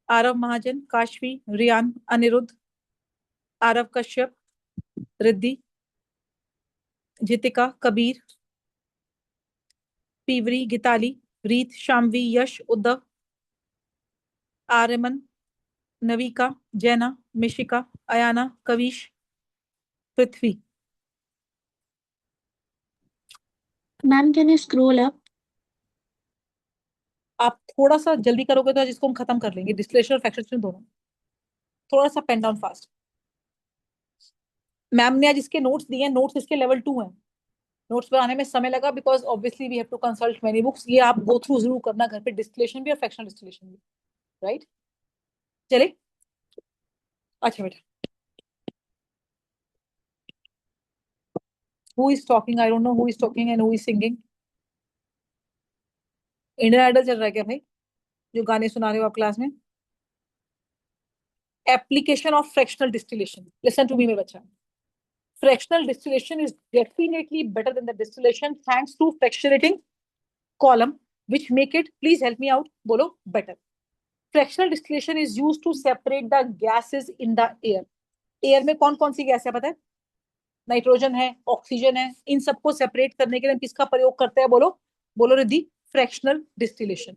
आरव महाजन, काशवी, रियान, अनिरुद्ध, आरव कश्यप, रिद्धि, जितिका, कबीर, पीवरी, गीताली, रीत, शामवी, यश, उद्धव, आर्यमन, नविका, जैना, मिशिका, अयाना, कविश, पृथ्वी। Ma'am, can you scroll up? आप थोड़ा सा जल्दी करोगे तो आज इसको हम खत्म कर लेंगे, डिस्टिलेशन और फ्रैक्शनेशन दोनों। थोड़ा सा पेन डाउन फास्ट। मैम ने आज इसके नोट्स दिए हैं, नोट्स इसके लेवल 2 हैं। नोट्स बनाने में समय लगा because obviously we have to consult many books. ये आप गो थ्रू जरूर करना घर पे, डिस्टिलेशन भी और फ्रैक्शनल डिस्टिलेशन भी, राइट? चले, अच्छा बेटा। Who is talking? I don't know who is talking and who is singing. Indian Idol चल रहा है क्या भाई, जो गाने सुना रहे हो आप क्लास में? Application of fractional distillation, listen to me मेरे बच्चा। Fractional distillation is definitely better than the distillation thanks to fractionating column which make it, please help me out, bolo, better. Fractional distillation is used to separate the gases in the air. Air में कौन कौन सी gas है पता है? Nitrogen है, oxygen है, इन सबको separate करने के लिए हम किसका प्रयोग करते हैं? बोलो बोलो Riddhi, fractional distillation.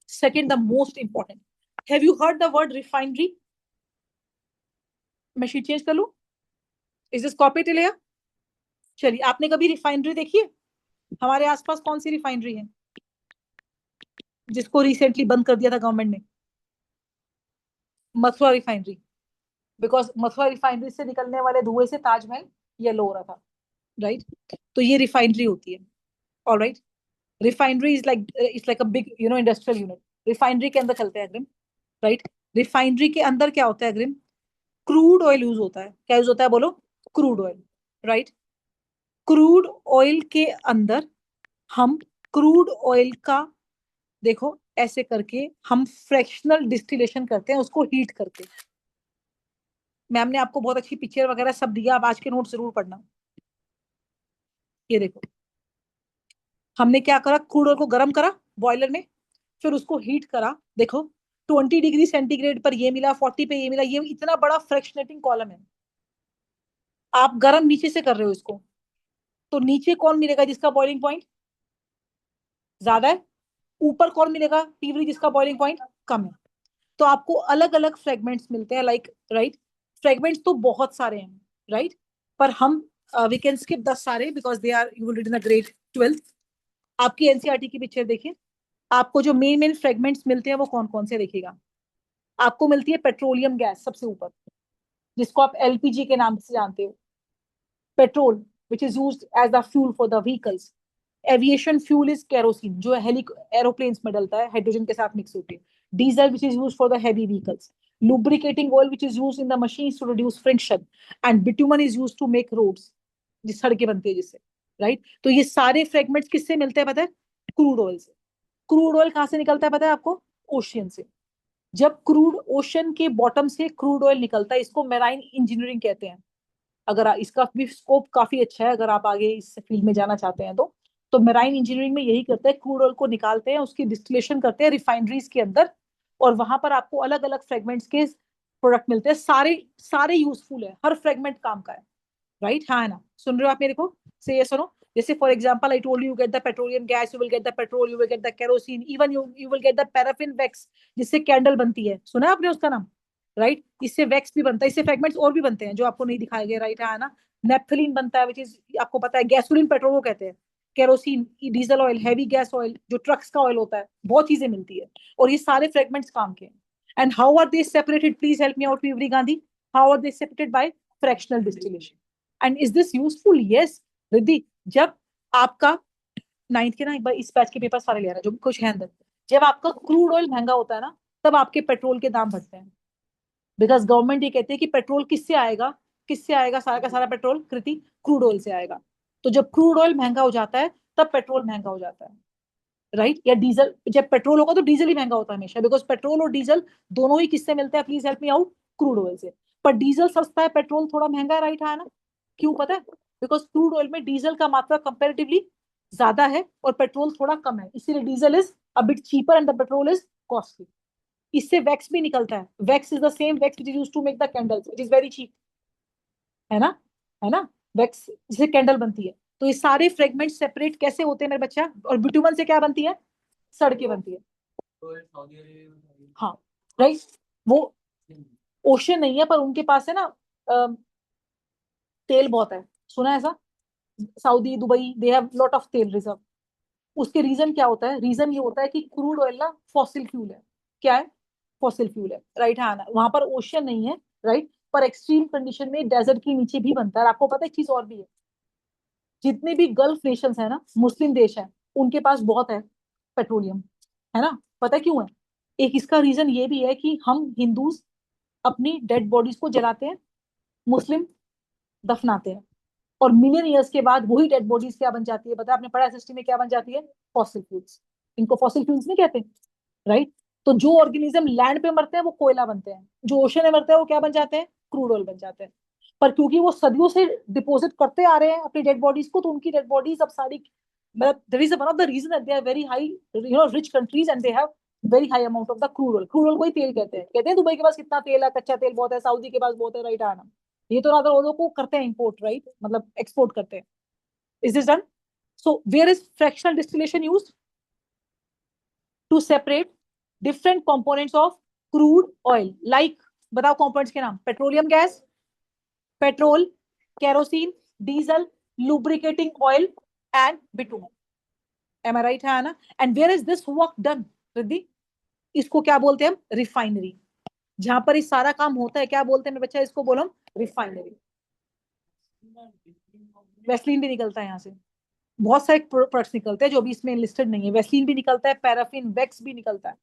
Second, the most important, have you heard the word refinery? मैं शीट चेंज कर लूं? Is this copy till here? चलिए, आपने कभी रिफाइनरी देखी है? हमारे आसपास कौन सी रिफाइनरी है जिसको रिसेंटली बंद कर दिया था गवर्नमेंट ने? Mathura refinery, because Mathura refinery से निकलने वाले धुएं से ताजमहल येलो हो रहा था, राइट? तो ये रिफाइनरी होती है, alright? Refinery is like a big industrial unit. Refinery के अंदर चलते हैं अग्रिम, राइट? रिफाइनरी के अंदर क्या होता है अग्रिम? क्रूड ऑयल यूज होता है। क्या यूज होता है बोलो? Crude oil, right? Crude oil के अंदर हम क्रूड ऑयल का, देखो ऐसे करके हम फ्रैक्शनल डिस्टिलेशन करते हैं उसको हीट करके। मैम ने आपको बहुत अच्छी पिक्चर वगैरह सब दिया, आप आज के नोट जरूर पढ़ना। ये देखो, हमने क्या करा, क्रूड ऑयल को गर्म करा बॉयलर में, फिर उसको हीट करा। देखो 20 डिग्री सेंटीग्रेड पर ये मिला, 40 पे ये मिला। ये इतना बड़ा फ्रैक्शनेटिंग कॉलम है। आप गर्म नीचे से कर रहे हो इसको, तो नीचे कौन मिलेगा जिसका बॉइलिंग पॉइंट ज्यादा है? ऊपर कौन मिलेगा पीवरी जिसका बॉइलिंग पॉइंट कम है? तो आपको अलग अलग फ्रेगमेंट्स मिलते हैं, लाइक, राइट? फ्रेगमेंट्स तो बहुत सारे हैं, राइट? पर हम वी कैन स्किप 10 सारे because they are, you will read in the grade 12th। आपकी एनसीईआरटी की पिक्चर देखिए, आपको जो मेन मेन फ्रेगमेंट्स मिलते हैं वो कौन कौन से देखिएगा। आपको मिलती है पेट्रोलियम गैस सबसे ऊपर, जिसको आप एलपीजी के नाम से जानते हो। Petrol which is used as the fuel for the vehicles. Aviation fuel is kerosene, जो एरोप्लेन्स में डलता है, हाइड्रोजन के साथ मिक्स होती है। Diesel which is used for the heavy vehicles. lubricating oil which is used in the machines to reduce friction, and bitumen is used to make roads, जिस सड़कें बनती है जिससे, राइट? तो ये सारे फ्रेगमेंट्स किससे मिलते हैं पता है? क्रूड ऑयल से। क्रूड ऑयल कहाँ से निकलता है पता है आपको? ओशियन से। जब क्रूड ओशन के बॉटम से क्रूड ऑयल निकलता है, इसको मैराइन इंजीनियरिंग कहते हैं। अगर इसका भी स्कोप काफी अच्छा है, अगर आप आगे इस फील्ड में जाना चाहते हैं तो मैराइन इंजीनियरिंग में यही करते हैं, क्रूड ऑयल को निकालते हैं, उसकी डिस्टिलेशन करते हैं रिफाइनरीज के अंदर, और वहां पर आपको अलग अलग फ्रेगमेंट्स के प्रोडक्ट मिलते हैं। सारे सारे यूजफुल है, हर फ्रेगमेंट काम का है, राइट? हाँ है ना? सुन रहे हो आप मेरे को? से ये सुनो, जैसे for example I told you get the petroleum gas, you will get the petrol, you will get the kerosene, even you will get the paraffin wax, जिससे कैंडल बनती है। सुना है आपने उसका नाम, राइट? इससे वैक्स भी बनता है, इससे फ्रेगमेंट्स और भी बनते हैं जो आपको नहीं दिखाए गए, राइट? है ना? नेफ्थलीन बनता है, विच इज आपको पता है, गैसोलीन पेट्रोल को कहते हैं, kerosene, diesel oil, heavy gas oil, जो ट्रक्स का ऑयल होता है, बहुत चीजें मिलती है, और ये सारे फ्रेगमेंट्स काम के हैं। And how are they separated? Please help me out पीवरी Gandhi, how are they separated? By fractional distillation. And is this useful? Yes Riddhi, जब आपका 9th के ना, एक बार इस बैच के पेपर सारे ले रहा है जो कुछ है अंदर, जब आपका क्रूड ऑयल महंगा होता है ना, तब आपके पेट्रोल के दाम बढ़ते हैं, बिकॉज गवर्नमेंट ये कहती है कि पेट्रोल किससे आएगा? किससे आएगा सारा का सारा पेट्रोल कृति? क्रूड ऑयल से आएगा। तो जब क्रूड ऑयल महंगा हो जाता है तब पेट्रोल महंगा हो जाता है, राइट? या डीजल, जब पेट्रोल होगा तो डीजल ही महंगा होता है हमेशा, बिकॉज पेट्रोल और डीजल दोनों ही किससे मिलते हैं? Please help me out, crude oil से। पर डीजल सस्ता है, पेट्रोल थोड़ा महंगा है, राइट है ना? क्यों पता है? बिकॉज क्रूड ऑयल में डीजल का मात्रा कंपेरेटिवली ज्यादा है और पेट्रोल थोड़ा कम है, इसीलिए diesel is a bit cheaper and the petrol is costly. इससे वैक्स भी निकलता है, wax is the same wax which is used to make the candles, it is very cheap, है ना? है ना? वैक्स जिससे कैंडल बनती है। तो ये सारे फ्रेगमेंट सेपरेट कैसे होते हैं मेरे बच्चा? और बिटुमन से क्या बनती है? सड़कें बनती है। हाँ, राइट। वो ओशन नहीं है पर उनके पास है ना तेल बहुत है, सुना है ऐसा? Saudi, Dubai, they have lot of तेल रिजर्व। उसके रीजन क्या होता है? रीजन ये होता है कि क्रूड ऑयल ना फॉसिल फ्यूल है। क्या है? फॉसिल फ्यूल है, राइट? हाँ ना, वहां पर ओशन नहीं है, राइट? पर एक्सट्रीम कंडीशन में डेजर्ट के नीचे भी बनता है। और आपको पता है एक चीज और भी है, जितने भी गल्फ नेशंस है ना, मुस्लिम देश है, उनके पास बहुत है पेट्रोलियम, है ना? पता है क्यों है? एक इसका रीजन ये भी है कि हम हिंदूज अपनी डेड बॉडीज को जलाते हैं, मुस्लिम दफनाते हैं, और मिलियन ईयर्स के बाद वही डेड बॉडीज क्या बन जाती है? पता है आपने पढ़ा एसएसटी में क्या बन जाती है? Fossil fuels. इनको फॉसिल फ्यूल्स नहीं कहते, राइट? तो जो ऑर्गेनिज्म लैंड पे मरते हैं वो कोयला बनते हैं, जो ओशन में मरते हैं वो क्या बन जाते हैं? क्रूड ऑयल बन जाते हैं। पर क्योंकि वो सदियों से डिपोजिट करते आ रहे हैं अपनी डेड बॉडीज को, तो उनकी डेड बॉडीज अब सारी, मतलब there is one of the reason that they are very high, rich countries and they have very high amount of the crude oil. Crude oil को ही तेल कहते हैं दुबई के पास कितना तेल है, कच्चा तेल बहुत है, सऊदी के पास बहुत है, राइट? आना, ये तो रादर वो लोग को करते हैं इंपोर्ट, राइट? मतलब एक्सपोर्ट करते हैं। Is this done? So where is fractional distillation used? To separate different components of crude oil. Like बताओ कंपोनेंट्स के नाम? Petroleum gas, petrol, kerosene, diesel, lubricating oil and bitumen. Am I right है ना? And where is this work done Riddhi? इसको क्या बोलते हैं हम? रिफाइनरी। जहां पर इस सारा काम होता है क्या बोलते हैं मेरे बच्चा? इसको बोलो रिफाइनरी। वैसलीन भी निकलता है यहाँ से, बहुत सारे प्रोडक्ट्स निकलते हैं जो भी इसमें लिस्टेड नहीं है। वैसलीन भी निकलता है, पैराफिन, वैक्स भी निकलता है,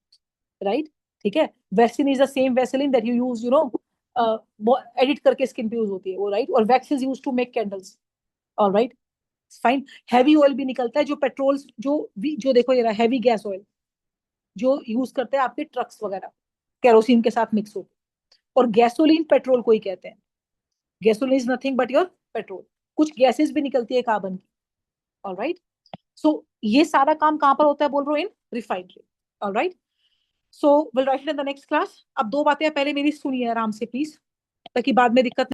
राइट? ठीक है। Vaseline is the same vaseline that you use, edit करके स्किन पे यूज होती है वो, राइट? और wax is use to make candles, alright, fine. Heavy oil भी निकलता है, जो पेट्रोल, जो देखो ये रहा हैवी गैस ऑयल, जो यूज करते हैं आपके ट्रक्स वगैरह, केरोसिन के साथ मिक्स होकर। और गैसोलीन पेट्रोल को ही कहते हैं। Gasoline is nothing but your petrol. कुछ गैसेस भी निकलती है कार्बन की, ऑलराइट? सो ये सारा काम कहां पर होता है बोल रहा हूँ? In refinery, alright? So will write it in the next class. अब दो बातें पहले मेरी सुनिए आराम से प्लीज, ताकि बाद में दिक्कत